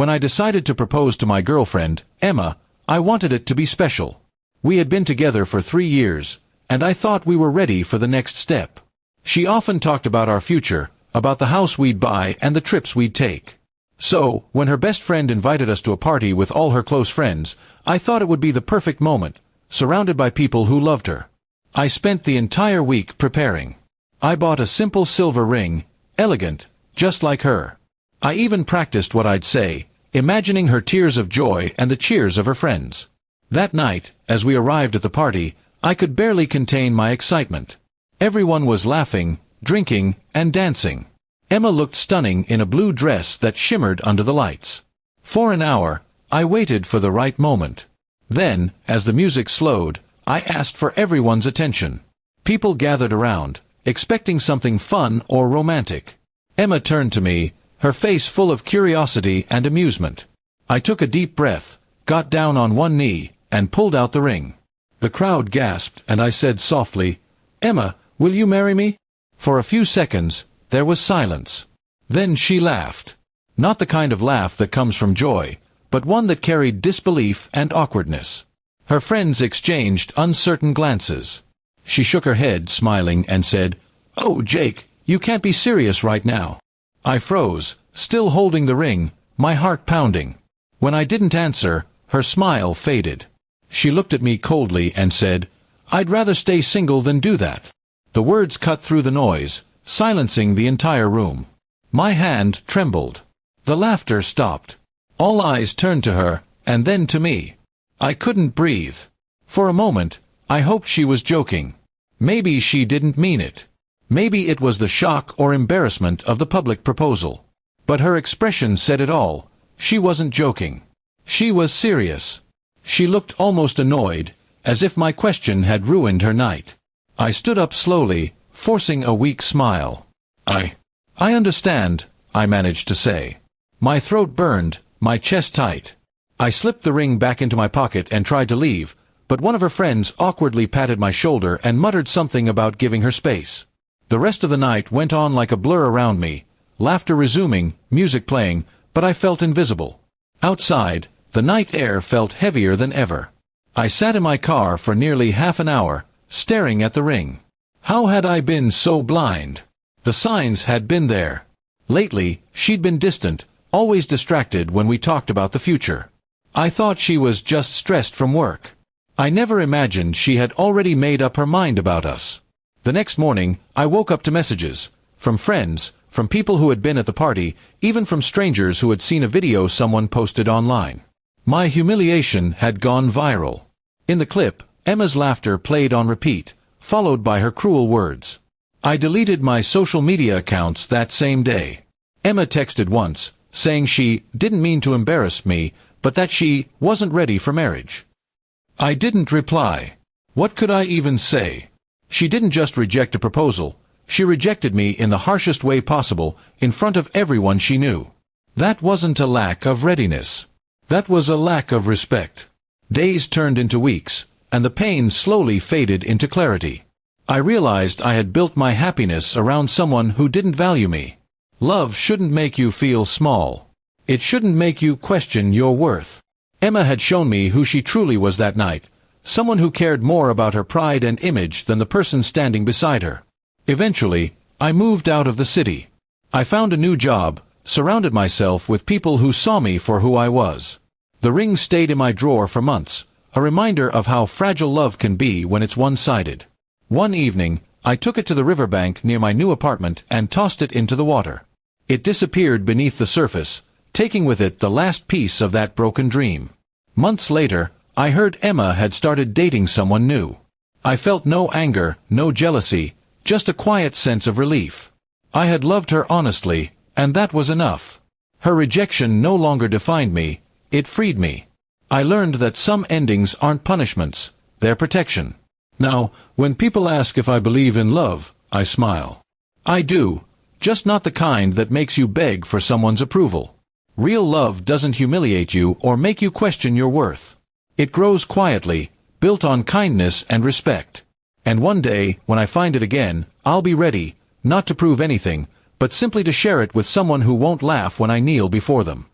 When I decided to propose to my girlfriend, Emma, I wanted it to be special. We had been together for 3 years, and I thought we were ready for the next step. She often talked about our future, about the house we'd buy and the trips we'd take. So, when her best friend invited us to a party with all her close friends, I thought it would be the perfect moment, surrounded by people who loved her. I spent the entire week preparing. I bought a simple silver ring, elegant, just like her. I even practiced what I'd say, imagining her tears of joy and the cheers of her friends. That night, as we arrived at the party, I could barely contain my excitement. Everyone was laughing, drinking, and dancing. Emma looked stunning in a blue dress that shimmered under the lights. For an hour, I waited for the right moment. Then, as the music slowed, I asked for everyone's attention. People gathered around, expecting something fun or romantic. Emma turned to me, her face full of curiosity and amusement. I took a deep breath, got down on one knee, and pulled out the ring. The crowd gasped, and I said softly, "Emma, will you marry me?" For a few seconds, there was silence. Then she laughed. Not the kind of laugh that comes from joy, but one that carried disbelief and awkwardness. Her friends exchanged uncertain glances. She shook her head, smiling, and said, "Oh, Jake, you can't be serious right now." I froze, still holding the ring, my heart pounding. When I didn't answer, her smile faded. She looked at me coldly and said, "I'd rather stay single than do that." The words cut through the noise, silencing the entire room. My hand trembled. The laughter stopped. All eyes turned to her, and then to me. I couldn't breathe. For a moment, I hoped she was joking. Maybe she didn't mean it. Maybe it was the shock or embarrassment of the public proposal. But her expression said it all. She wasn't joking. She was serious. She looked almost annoyed, as if my question had ruined her night. I stood up slowly, forcing a weak smile. I understand," I managed to say. My throat burned, my chest tight. I slipped the ring back into my pocket and tried to leave, but one of her friends awkwardly patted my shoulder and muttered something about giving her space. The rest of the night went on like a blur around me, laughter resuming, music playing, but I felt invisible. Outside, the night air felt heavier than ever. I sat in my car for nearly half an hour, staring at the ring. How had I been so blind? The signs had been there. Lately, she'd been distant, always distracted when we talked about the future. I thought she was just stressed from work. I never imagined she had already made up her mind about us. The next morning, I woke up to messages, from friends, from people who had been at the party, even from strangers who had seen a video someone posted online. My humiliation had gone viral. In the clip, Emma's laughter played on repeat, followed by her cruel words. I deleted my social media accounts that same day. Emma texted once, saying she didn't mean to embarrass me, but that she wasn't ready for marriage. I didn't reply. What could I even say? She didn't just reject a proposal, she rejected me in the harshest way possible, in front of everyone she knew. That wasn't a lack of readiness. That was a lack of respect. Days turned into weeks, and the pain slowly faded into clarity. I realized I had built my happiness around someone who didn't value me. Love shouldn't make you feel small. It shouldn't make you question your worth. Emma had shown me who she truly was that night, someone who cared more about her pride and image than the person standing beside her. Eventually, I moved out of the city. I found a new job, surrounded myself with people who saw me for who I was. The ring stayed in my drawer for months, a reminder of how fragile love can be when it's one-sided. One evening, I took it to the riverbank near my new apartment and tossed it into the water. It disappeared beneath the surface, taking with it the last piece of that broken dream. Months later, I heard Emma had started dating someone new. I felt no anger, no jealousy, just a quiet sense of relief. I had loved her honestly, and that was enough. Her rejection no longer defined me, it freed me. I learned that some endings aren't punishments, they're protection. Now, when people ask if I believe in love, I smile. I do, just not the kind that makes you beg for someone's approval. Real love doesn't humiliate you or make you question your worth. It grows quietly, built on kindness and respect. And one day, when I find it again, I'll be ready, not to prove anything, but simply to share it with someone who won't laugh when I kneel before them.